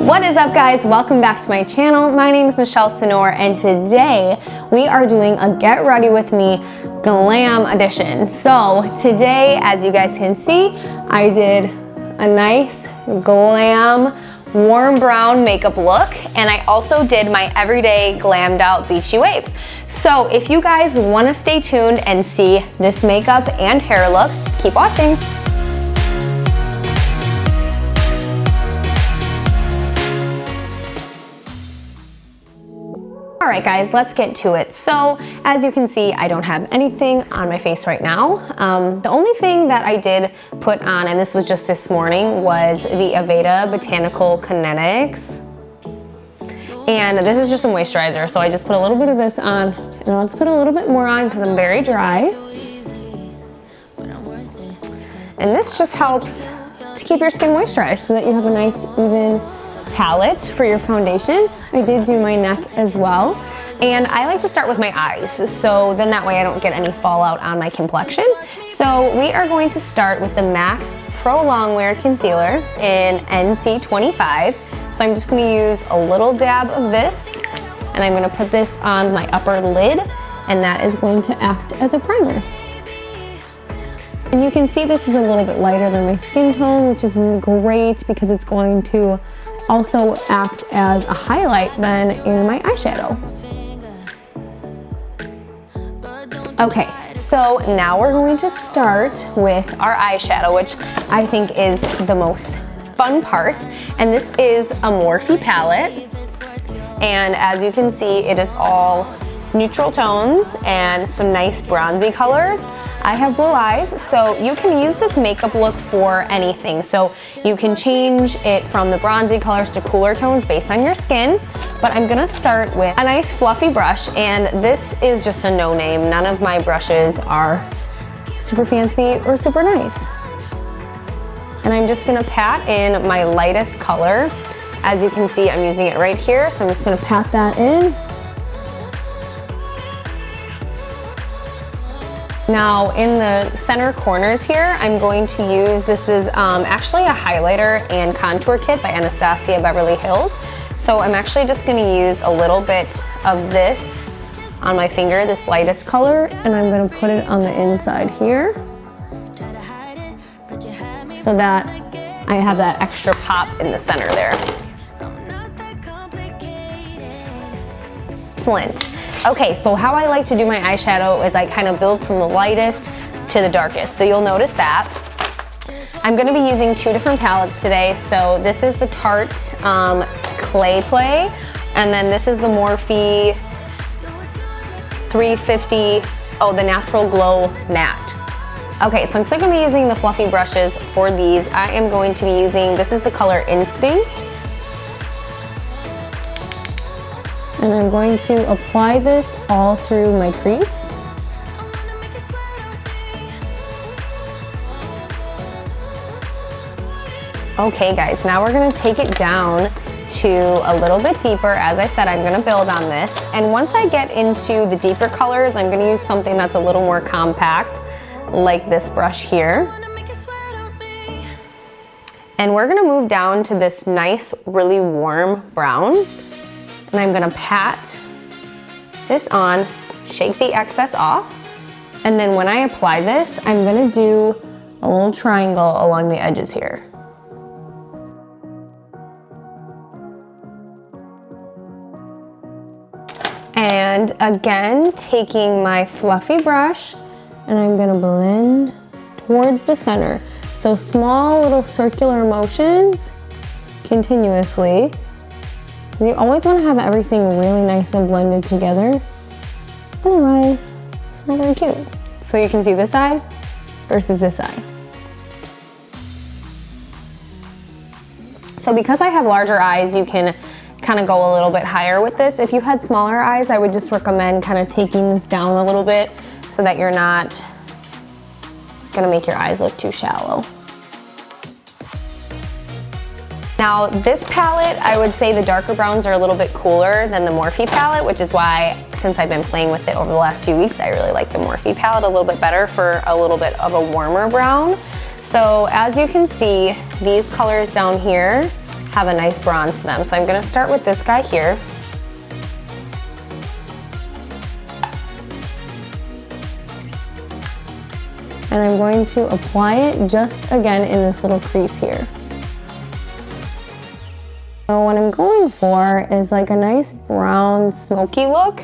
What is up, guys? Welcome back to my channel. My name is Michelle Sonor, and today we are doing a Get Ready With Me Glam edition. So today, as you guys can see, I did a nice glam warm brown makeup look, and I also did my everyday glammed out beachy waves. So if you guys want to stay tuned and see this makeup and hair look, keep watching. All right, guys, let's get to it. So as you can see, I don't have anything on my face right now. The only thing that I did put on, and this was just this morning, was the Aveda Botanical Kinetics. And this is just a moisturizer, so I just put a little bit of this on, and I'll just put a little bit more on because I'm very dry. And this just helps to keep your skin moisturized so that you have a nice, even palette for your foundation. I did do my neck as well. And I like to start with my eyes, so then that way I don't get any fallout on my complexion. So we are going to start with the MAC Pro Longwear Concealer in NC25. So I'm just gonna use a little dab of this, and I'm gonna put this on my upper lid, and that is going to act as a primer. And you can see this is a little bit lighter than my skin tone, which is great because it's going to also act as a highlight then in my eyeshadow. Okay, so now we're going to start with our eyeshadow, which I think is the most fun part. And this is a Morphe palette. And as you can see, it is all neutral tones and some nice bronzy colors. I have blue eyes, so you can use this makeup look for anything. So you can change it from the bronzy colors to cooler tones based on your skin. But I'm gonna start with a nice fluffy brush, and this is just a no-name. None of my brushes are super fancy or super nice. And I'm just gonna pat in my lightest color. As you can see, I'm using it right here, so I'm just gonna pat that in. Now in the center corners here, I'm going to use, this is actually a highlighter and contour kit by Anastasia Beverly Hills. So I'm actually just gonna use a little bit of this on my finger, this lightest color, and I'm gonna put it on the inside here so that I have that extra pop in the center there. Excellent. Okay, so how I like to do my eyeshadow is I kind of build from the lightest to the darkest. So you'll notice that. I'm gonna be using two different palettes today. So this is the Tarte Clay Play, and then this is the Morphe 350, the Natural Glow Matte. Okay, so I'm still gonna be using the fluffy brushes for these. I am going to be using, this is the color Instinct. And I'm going to apply this all through my crease. Okay guys, now we're gonna take it down to a little bit deeper. As I said, I'm gonna build on this. And once I get into the deeper colors, I'm gonna use something that's a little more compact, like this brush here. And we're gonna move down to this nice, really warm brown. And I'm gonna pat this on, shake the excess off, and then when I apply this, I'm gonna do a little triangle along the edges here. And again, taking my fluffy brush, and I'm gonna blend towards the center. So small little circular motions continuously. You always want to have everything really nice and blended together. Otherwise, it's not very cute. So you can see this side versus this side. So because I have larger eyes, you can kind of go a little bit higher with this. If you had smaller eyes, I would just recommend kind of taking this down a little bit so that you're not gonna make your eyes look too shallow. Now this palette, I would say the darker browns are a little bit cooler than the Morphe palette, which is why, since I've been playing with it over the last few weeks, I really like the Morphe palette a little bit better for a little bit of a warmer brown. So as you can see, these colors down here have a nice bronze to them. So I'm gonna start with this guy here. And I'm going to apply it just again in this little crease here. So what I'm going for is like a nice brown smoky look.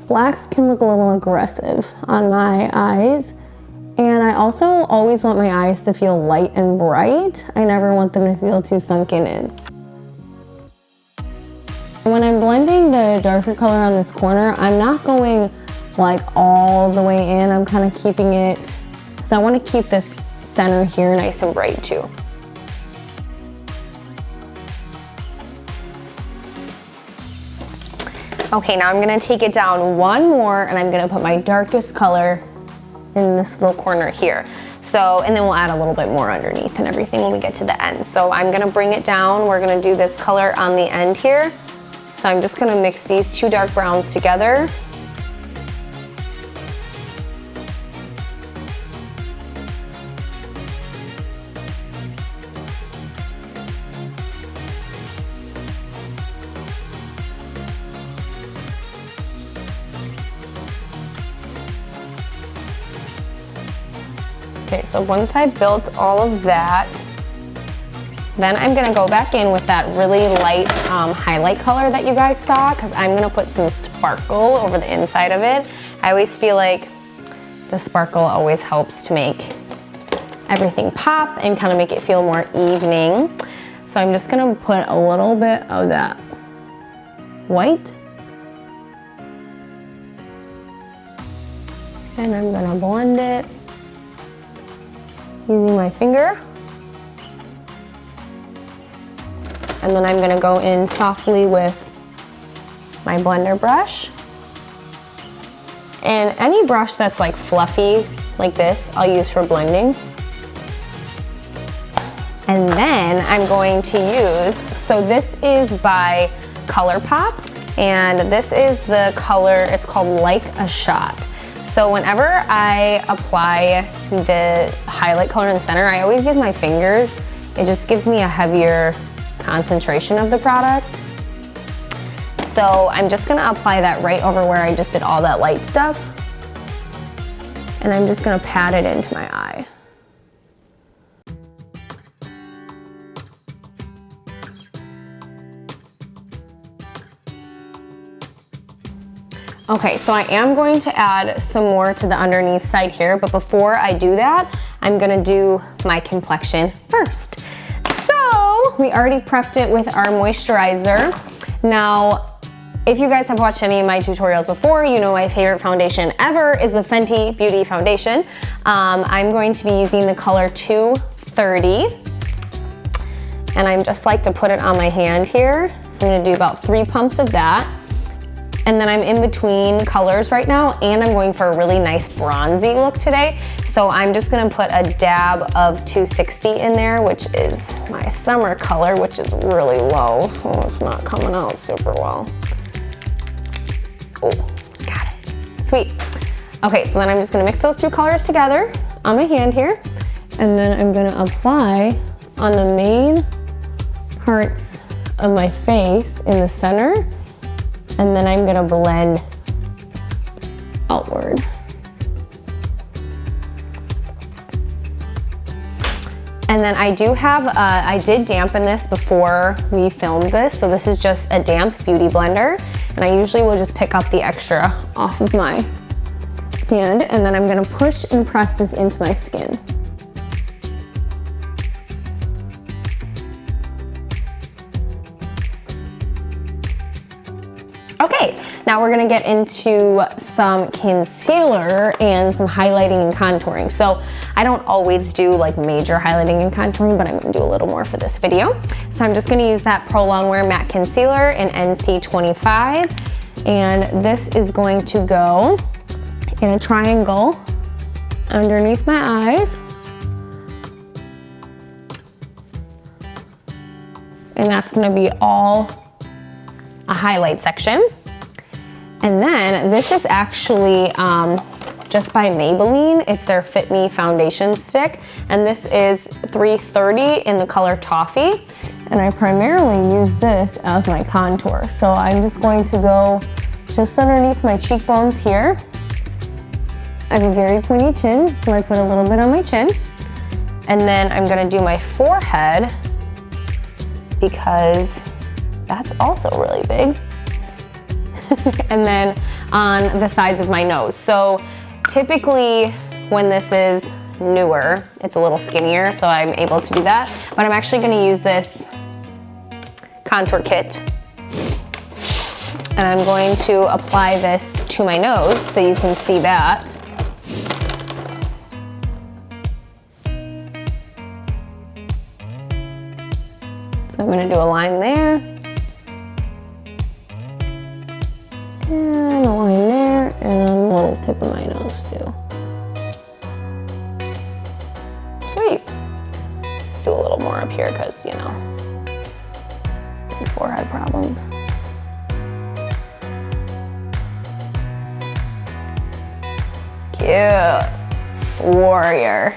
Blacks can look a little aggressive on my eyes. And I also always want my eyes to feel light and bright. I never want them to feel too sunken in. When I'm blending the darker color on this corner, I'm not going like all the way in. I'm kind of keeping it, because I want to keep this center here nice and bright too. Okay, now I'm gonna take it down one more and I'm gonna put my darkest color in this little corner here. So, and then we'll add a little bit more underneath and everything when we get to the end. So I'm gonna bring it down. We're gonna do this color on the end here. So I'm just gonna mix these two dark browns together. Okay, so once I've built all of that, then I'm gonna go back in with that really light highlight color that you guys saw, because I'm gonna put some sparkle over the inside of it. I always feel like the sparkle always helps to make everything pop and kind of make it feel more evening. So I'm just gonna put a little bit of that white. And I'm gonna blend it using my finger. And then I'm gonna go in softly with my blender brush. And any brush that's like fluffy, like this, I'll use for blending. And then I'm going to use, so this is by ColourPop, and this is the color, it's called Like a Shot. So whenever I apply the highlight color in the center, I always use my fingers. It just gives me a heavier concentration of the product. So I'm just gonna apply that right over where I just did all that light stuff. And I'm just gonna pat it into my eye. Okay, so I am going to add some more to the underneath side here, but before I do that, I'm gonna do my complexion first. So we already prepped it with our moisturizer. Now, if you guys have watched any of my tutorials before, you know my favorite foundation ever is the Fenty Beauty Foundation. I'm going to be using the color 230. And I'm just like to put it on my hand here. So I'm gonna do about 3 pumps of that. And then I'm in between colors right now, and I'm going for a really nice bronzy look today. So I'm just gonna put a dab of 260 in there, which is my summer color, which is really low, so it's not coming out super well. Oh, got it, sweet. Okay, so then I'm just gonna mix those 2 colors together on my hand here, and then I'm gonna apply on the main parts of my face in the center, and then I'm gonna blend outward. And then I do have, I did dampen this before we filmed this, so this is just a damp beauty blender, and I usually will just pick up the extra off of my hand, and then I'm gonna push and press this into my skin. Okay, now we're gonna get into some concealer and some highlighting and contouring. So I don't always do like major highlighting and contouring, but I'm gonna do a little more for this video. So I'm just gonna use that Pro Longwear Matte Concealer in NC25. And this is going to go in a triangle underneath my eyes. And that's gonna be all a highlight section. And then this is actually just by Maybelline. It's their Fit Me foundation stick, and this is $3.30 in the color Toffee. And I primarily use this as my contour. So I'm just going to go just underneath my cheekbones here. I have a very pointy chin, so I put a little bit on my chin. And then I'm gonna do my forehead because that's also really big. And then on the sides of my nose. So typically when this is newer, it's a little skinnier, so I'm able to do that. But I'm actually gonna use this contour kit. And I'm going to apply this to my nose so you can see that. So I'm gonna do a line there. And a line there, and a little tip of my nose too. Sweet. Let's do a little more up here because, you know, forehead problems. Cute. Warrior.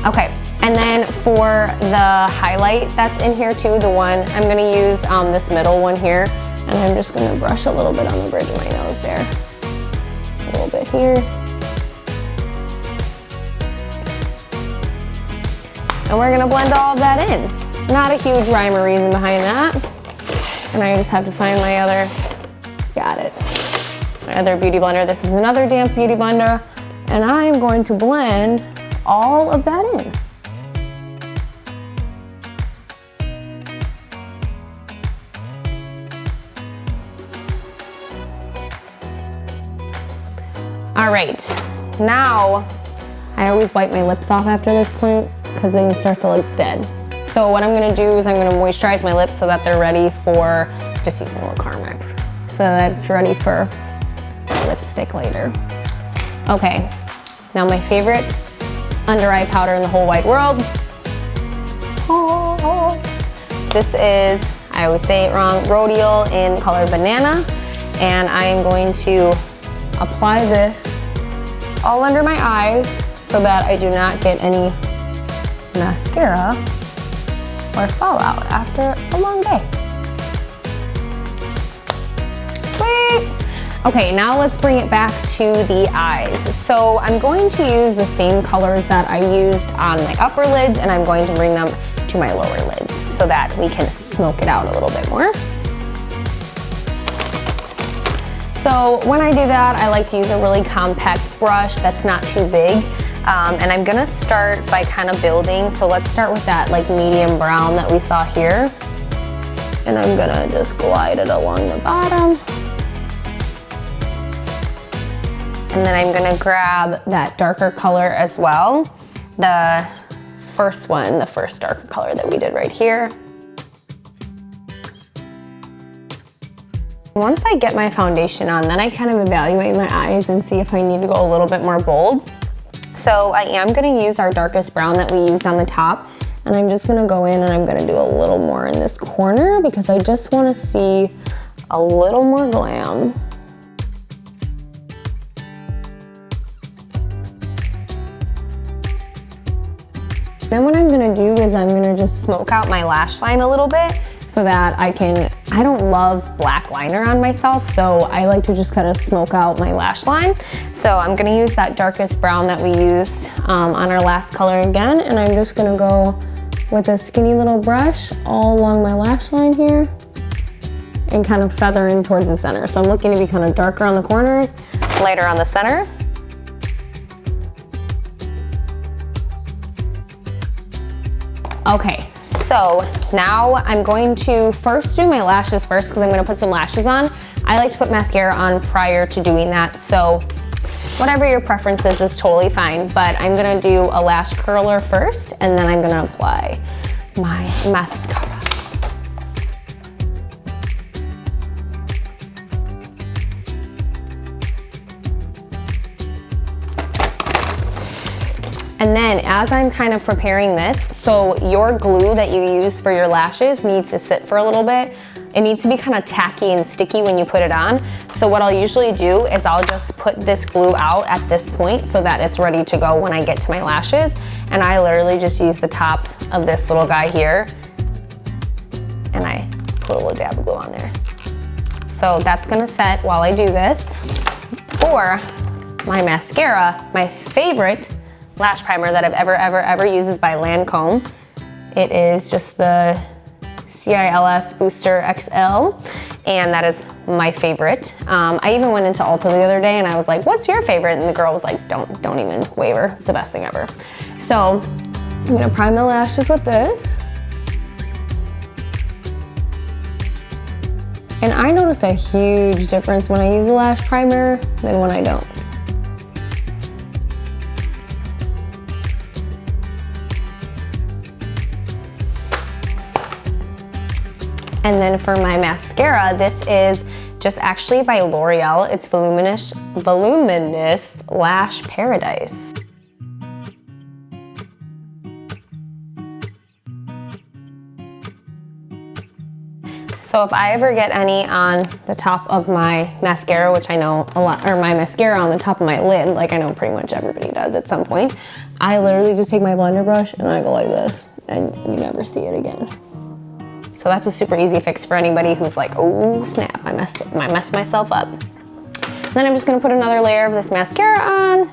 Okay, and then for the highlight that's in here too, the one, I'm gonna use this middle one here, and I'm just gonna brush a little bit on the bridge of my nose there. A little bit here. And we're gonna blend all of that in. Not a huge rhyme or reason behind that. And I just have to find my other, got it, my other beauty blender. This is another damp beauty blender, and I am going to blend all of that in. All right, now I always wipe my lips off after this point because they start to look dead. So what I'm gonna do is I'm gonna moisturize my lips so that they're ready for, just using a little Carmex, so that it's ready for lipstick later. Okay, now my favorite under eye powder in the whole wide world. Oh, this is, I always say it wrong, Rhodial in color Banana, and I am going to apply this all under my eyes so that I do not get any mascara or fallout after a long day. Sweet. Okay, now let's bring it back to the eyes. So I'm going to use the same colors that I used on my upper lids, and I'm going to bring them to my lower lids so that we can smoke it out a little bit more. So when I do that, I like to use a really compact brush that's not too big. And I'm gonna start by kind of building. So let's start with that like medium brown that we saw here. And I'm gonna just glide it along the bottom. And then I'm gonna grab that darker color as well. The first one, the first darker color that we did right here. Once I get my foundation on, then I kind of evaluate my eyes and see if I need to go a little bit more bold. So I am gonna use our darkest brown that we used on the top, and I'm just gonna go in and I'm gonna do a little more in this corner because I just wanna see a little more glam. Then what I'm gonna do is I'm gonna just smoke out my lash line a little bit so that I don't love black liner on myself, so I like to just kind of smoke out my lash line. So I'm gonna use that darkest brown that we used on our last color again, and I'm just gonna go with a skinny little brush all along my lash line here and kind of feather in towards the center. So I'm looking to be kind of darker on the corners, lighter on the center. Okay. So now I'm going to first do my lashes first because I'm going to put some lashes on. I like to put mascara on prior to doing that, so whatever your preference is totally fine, but I'm going to do a lash curler first and then I'm going to apply my mascara. And then as I'm kind of preparing this, so your glue that you use for your lashes needs to sit for a little bit. it needs to be kind of tacky and sticky when you put it on. So what I'll usually do is I'll just put this glue out at this point so that it's ready to go when I get to my lashes. And I literally just use the top of this little guy here and I put a little dab of glue on there. So that's gonna set while I do this. For my mascara, my favorite lash primer that I've ever used is by Lancome. It is just the CILS Booster XL, and that is my favorite. I even went into Ulta the other day and I was like, what's your favorite? And the girl was like, don't even waver, it's the best thing ever. So I'm gonna prime the lashes with this. And I notice a huge difference when I use a lash primer than when I don't. And then for my mascara, this is just actually by L'Oreal. It's Voluminous Lash Paradise. So if I ever get any on the top of my mascara, which I know a lot, or my mascara on the top of my lid, like I know pretty much everybody does at some point, I literally just take my blender brush and I go like this, and you never see it again. So that's a super easy fix for anybody who's like, oh snap, I messed myself up. Then I'm just gonna put another layer of this mascara on.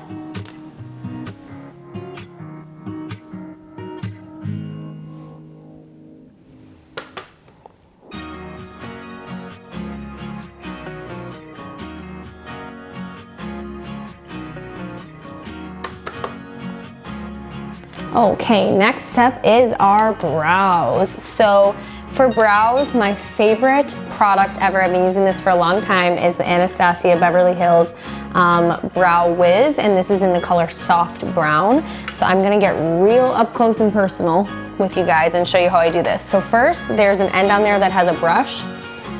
Okay, next step is our brows. So for brows, my favorite product ever, I've been using this for a long time, is the Anastasia Beverly Hills Brow Wiz, and this is in the color Soft Brown. So I'm gonna get real up close and personal with you guys and show you how I do this. So first, there's an end on there that has a brush,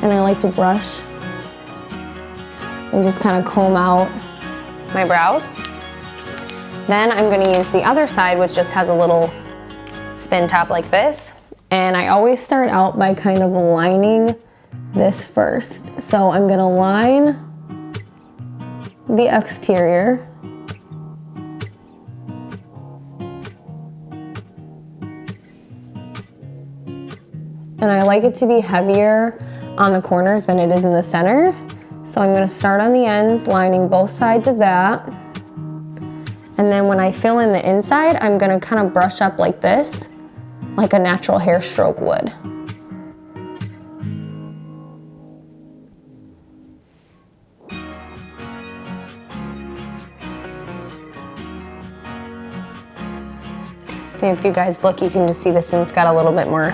and I like to brush and just kind of comb out my brows. Then I'm gonna use the other side, which just has a little spin top like this. And I always start out by kind of lining this first. So I'm gonna line the exterior. And I like it to be heavier on the corners than it is in the center. So I'm gonna start on the ends, lining both sides of that. And then when I fill in the inside, I'm gonna kind of brush up like this, like a natural hair stroke would. So if you guys look, you can just see this one's got a little bit more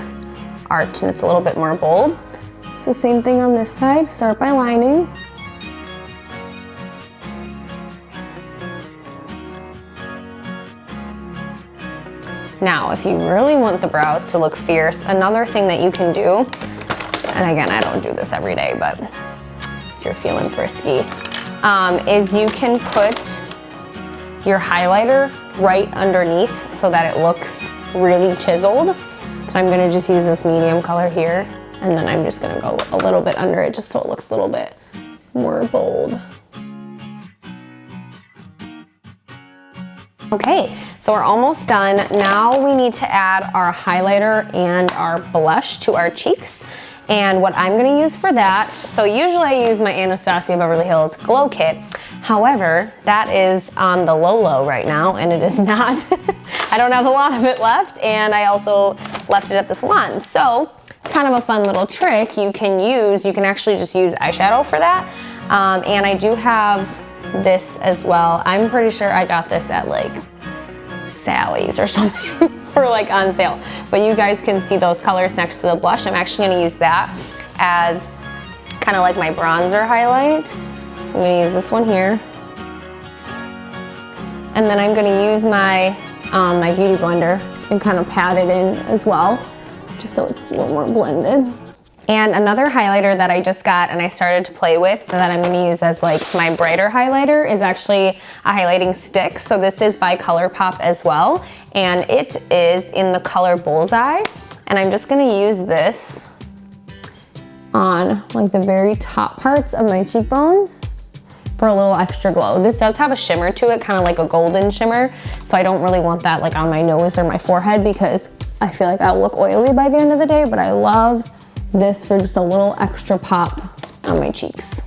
arch and it's a little bit more bold. So same thing on this side, start by lining. Now, if you really want the brows to look fierce, another thing that you can do, and again, I don't do this every day, but if you're feeling frisky, is you can put your highlighter right underneath so that it looks really chiseled. So I'm gonna just use this medium color here, and then I'm just gonna go a little bit under it just so it looks a little bit more bold. Okay, so we're almost done. Now we need to add our highlighter and our blush to our cheeks. And what I'm gonna use for that, so usually I use my Anastasia Beverly Hills Glow Kit. However, that is on the low right now, and it is not. I don't have a lot of it left, and I also left it at the salon. So, kind of a fun little trick you can use, you can actually just use eyeshadow for that. And I do have this as well. I'm pretty sure I got this at like Sally's or something for like on sale. But you guys can see those colors next to the blush. I'm actually gonna use that as kind of like my bronzer highlight. So I'm gonna use this one here. And then I'm gonna use my, my beauty blender and kind of pat it in as well, just so it's a little more blended. And another highlighter that I just got and I started to play with that I'm gonna use as like my brighter highlighter is actually a highlighting stick. So this is by ColourPop as well. And it is in the color Bullseye. And I'm just gonna use this on like the very top parts of my cheekbones for a little extra glow. This does have a shimmer to it, kind of like a golden shimmer, so I don't really want that like on my nose or my forehead because I feel like I'll look oily by the end of the day, but I love this for just a little extra pop on my cheeks.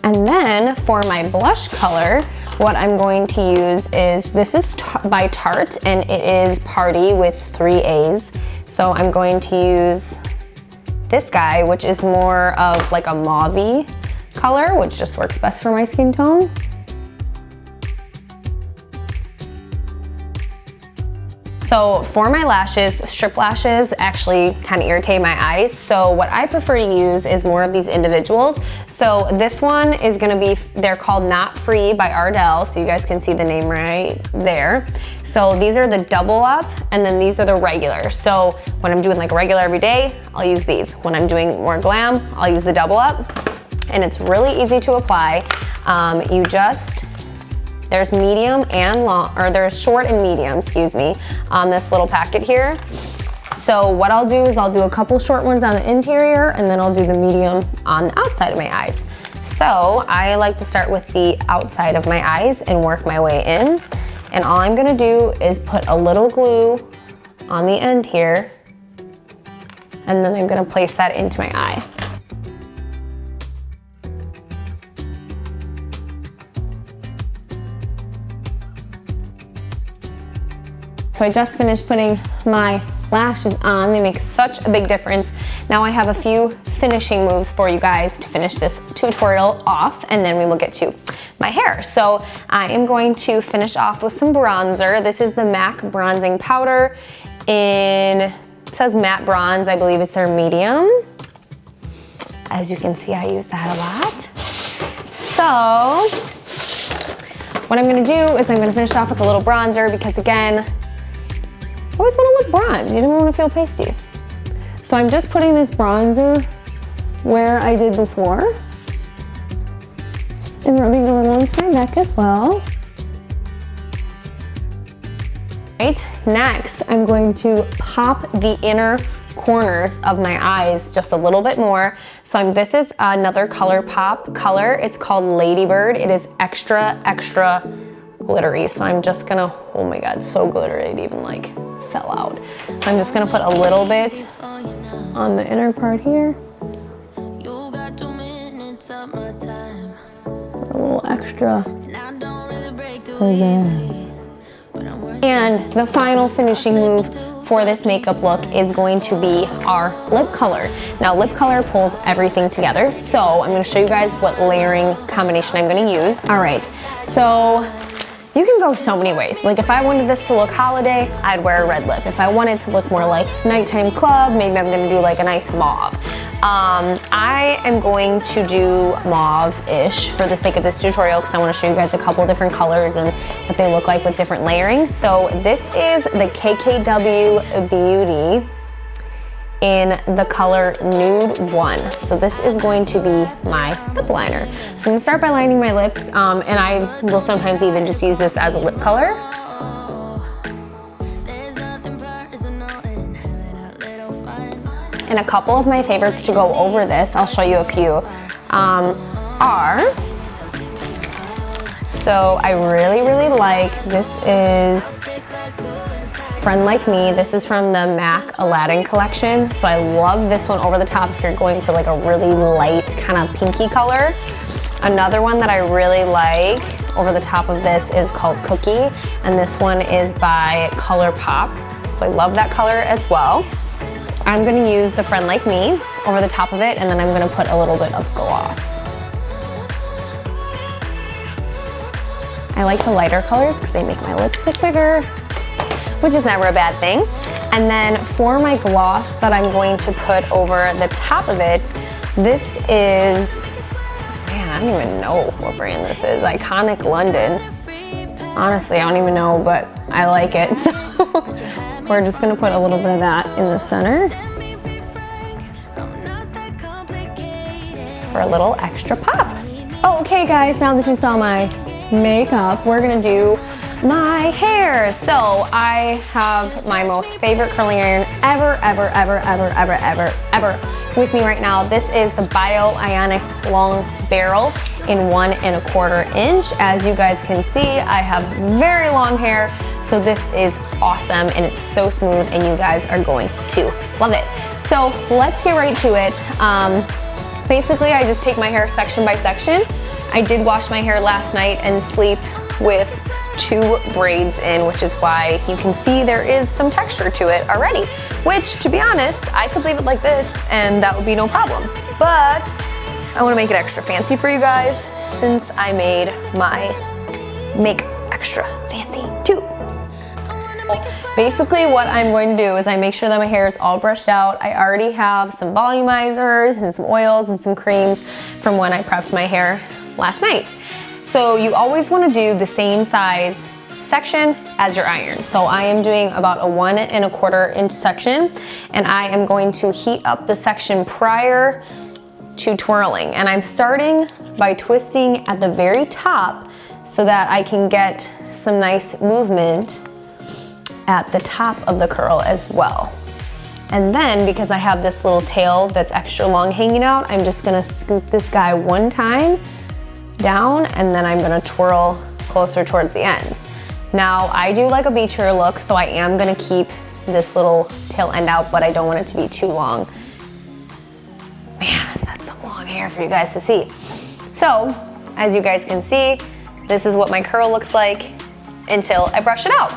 And then for my blush color, what I'm going to use is, this is by Tarte, and it is Party with 3 A's. So I'm going to use this guy, which is more of like a mauve-y color, which just works best for my skin tone. So for my lashes, strip lashes actually kind of irritate my eyes. So what I prefer to use is more of these individuals. So this one is gonna be, they're called Not Free by Ardell. So you guys can see the name right there. So these are the double up, and then these are the regular. So when I'm doing like a regular every day, I'll use these. When I'm doing more glam, I'll use the double up. And it's really easy to apply. There's medium and long, or there's short and medium, excuse me, on this little packet here. So what I'll do is I'll do a couple short ones on the interior, and then I'll do the medium on the outside of my eyes. So I like to start with the outside of my eyes and work my way in. And all I'm gonna do is put a little glue on the end here, and then I'm gonna place that into my eye. So I just finished putting my lashes on. They make such a big difference. Now I have a few finishing moves for you guys to finish this tutorial off, and then we will get to my hair. So I am going to finish off with some bronzer. This is the MAC bronzing powder it says matte bronze. I believe it's their medium. As you can see, I use that a lot. So what I'm gonna do is I'm gonna finish off with a little bronzer because, again, I always want to look bronze. You don't want to feel pasty. So I'm just putting this bronzer where I did before and rubbing a little into my neck as well. Right, next I'm going to pop the inner corners of my eyes just a little bit more. So this is another ColourPop color. It's called Ladybird. It is extra, extra glittery. So I'm just gonna, oh my God, so glittery, it even like fell out. So I'm just gonna put a little bit on the inner part here. Put a little extra for this. And the final finishing move for this makeup look is going to be our lip color. Now lip color pulls everything together. So I'm gonna show you guys what layering combination I'm gonna use. All right, so you can go so many ways. Like if I wanted this to look holiday, I'd wear a red lip. If I wanted to look more like nighttime club, maybe I'm gonna do like a nice mauve. I am going to do mauve-ish for the sake of this tutorial because I want to show you guys a couple different colors and what they look like with different layering. So this is the KKW Beauty in the color Nude 1. So this is going to be my lip liner. So I'm gonna start by lining my lips, and I will sometimes even just use this as a lip color. And a couple of my favorites to go over this, I'll show you a few, so I really, really like, this is Friend Like Me. This is from the MAC Aladdin collection. So I love this one over the top if you're going for like a really light kind of pinky color. Another one that I really like over the top of this is called Cookie. And this one is by ColourPop. So I love that color as well. I'm gonna use the Friend Like Me over the top of it, and then I'm gonna put a little bit of gloss. I like the lighter colors because they make my lips look bigger, which is never a bad thing. And then for my gloss that I'm going to put over the top of it, this is, man, I don't even know what brand this is. Iconic London. Honestly, I don't even know, but I like it. So we're just gonna put a little bit of that in the center for a little extra pop. Okay guys, now that you saw my makeup, we're gonna do my hair. So I have my most favorite curling iron ever with me right now. This is the Bio-Ionic Long Barrel in 1 1/4 inch. As you guys can see, I have very long hair, so this is awesome and it's so smooth and you guys are going to love it. So let's get right to it. Basically, I just take my hair section by section. I did wash my hair last night and sleep with 2 braids in, which is why you can see there is some texture to it already, which, to be honest, I could leave it like this and that would be no problem. But I wanna make it extra fancy for you guys since I made my make extra fancy too. Basically what I'm going to do is I make sure that my hair is all brushed out. I already have some volumizers and some oils and some creams from when I prepped my hair last night. So you always want to do the same size section as your iron. So I am doing about a 1 1/4 inch section, and I am going to heat up the section prior to twirling. And I'm starting by twisting at the very top so that I can get some nice movement at the top of the curl as well. And then because I have this little tail that's extra long hanging out, I'm just gonna scoop this guy one time down and then I'm gonna twirl closer towards the ends. Now I do like a beach hair look, so I am gonna keep this little tail end out, but I don't want it to be too long. Man, that's some long hair for you guys to see. So, as you guys can see, this is what my curl looks like until I brush it out.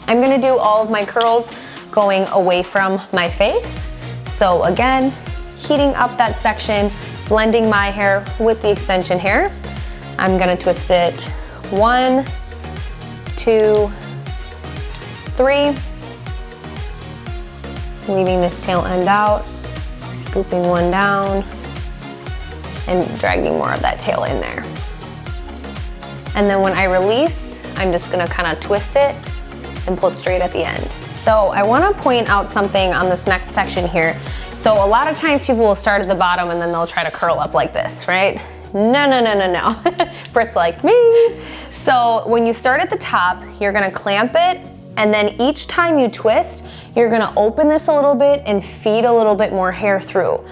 I'm gonna do all of my curls going away from my face. So again, heating up that section, blending my hair with the extension hair. I'm gonna twist it 1, 2, 3, leaving this tail end out, scooping one down, and dragging more of that tail in there. And then when I release, I'm just gonna kind of twist it and pull straight at the end. So I wanna point out something on this next section here. So a lot of times people will start at the bottom and then they'll try to curl up like this, right? No. Britt's like, me. So when you start at the top, you're gonna clamp it, and then each time you twist, you're gonna open this a little bit and feed a little bit more hair through.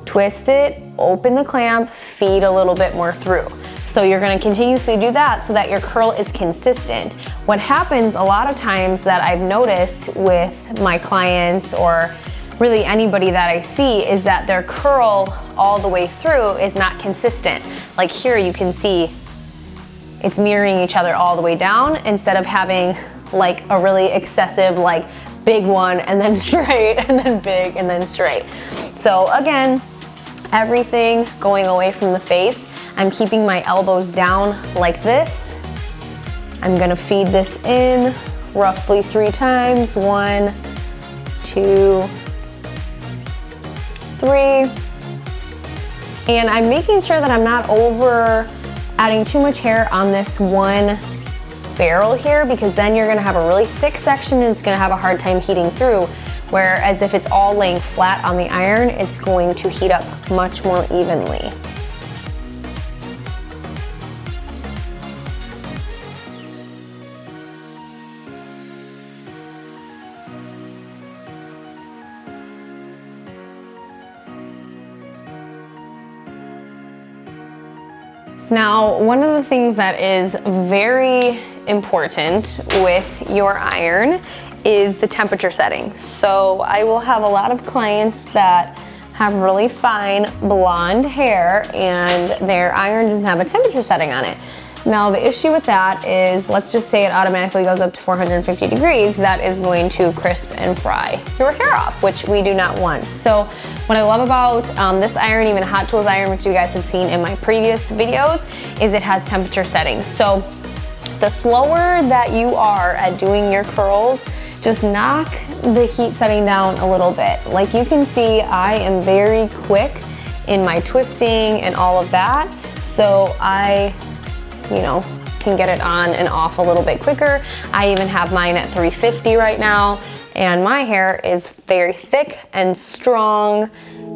Twist it, open the clamp, feed a little bit more through. So you're gonna continuously do that so that your curl is consistent. What happens a lot of times that I've noticed with my clients or really anybody that I see is that their curl all the way through is not consistent. Like here you can see it's mirroring each other all the way down instead of having like a really excessive like big one and then straight and then big and then straight. So again, everything going away from the face. I'm keeping my elbows down like this. I'm gonna feed this in roughly 3 times. 1, 2, 3. And I'm making sure that I'm not over adding too much hair on this one barrel here, because then you're gonna have a really thick section and it's gonna have a hard time heating through. Whereas if it's all laying flat on the iron, it's going to heat up much more evenly. Now, one of the things that is very important with your iron is the temperature setting. So I will have a lot of clients that have really fine blonde hair and their iron doesn't have a temperature setting on it. Now the issue with that is, let's just say it automatically goes up to 450 degrees, that is going to crisp and fry your hair off, which we do not want. So what I love about this iron, even Hot Tools iron, which you guys have seen in my previous videos, is it has temperature settings. So the slower that you are at doing your curls, just knock the heat setting down a little bit. Like you can see, I am very quick in my twisting and all of that. So I, can get it on and off a little bit quicker. I even have mine at 350 right now, and my hair is very thick and strong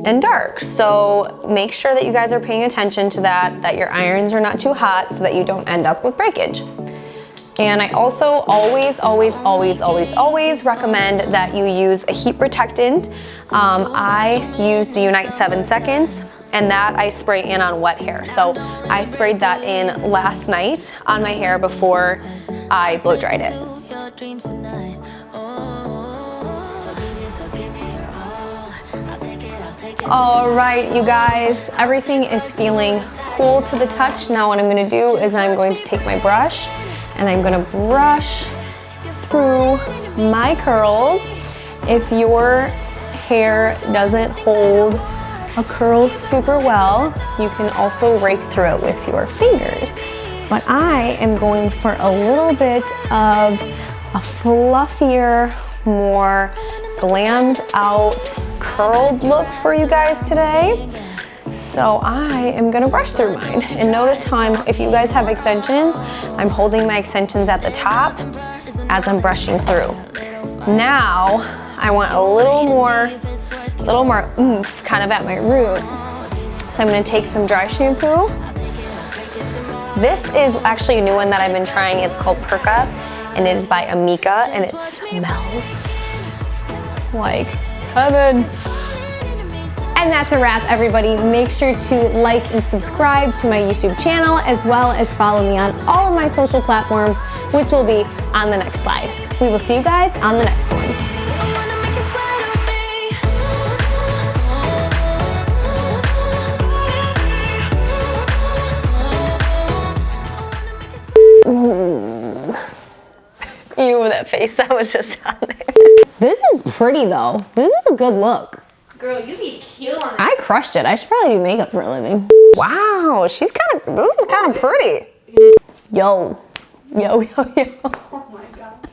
and dark. So make sure that you guys are paying attention to that your irons are not too hot so that you don't end up with breakage. And I also always recommend that you use a heat protectant. I use the Unite 7 Seconds, and that I spray in on wet hair. So I sprayed that in last night on my hair before I blow dried it. All right, you guys, everything is feeling cool to the touch. Now what I'm gonna do is I'm going to take my brush and I'm gonna brush through my curls. If your hair doesn't hold a curl super well, you can also rake through it with your fingers. But I am going for a little bit of a fluffier, more glammed out, curled look for you guys today. So I am gonna brush through mine. And notice how if you guys have extensions, I'm holding my extensions at the top as I'm brushing through. Now, I want a little more oomph kind of at my root. So I'm gonna take some dry shampoo. This is actually a new one that I've been trying. It's called Perk Up, and it is by Amika, and it smells like heaven. And that's a wrap, everybody. Make sure to like and subscribe to my YouTube channel, as well as follow me on all of my social platforms, which will be on the next slide. We will see you guys on the next one. Ew, that face that was just on there. This is pretty though. This is a good look. Girl, you be killing it. I crushed it. I should probably do makeup for a living. Wow, this is kind of pretty. Yo. Oh my God.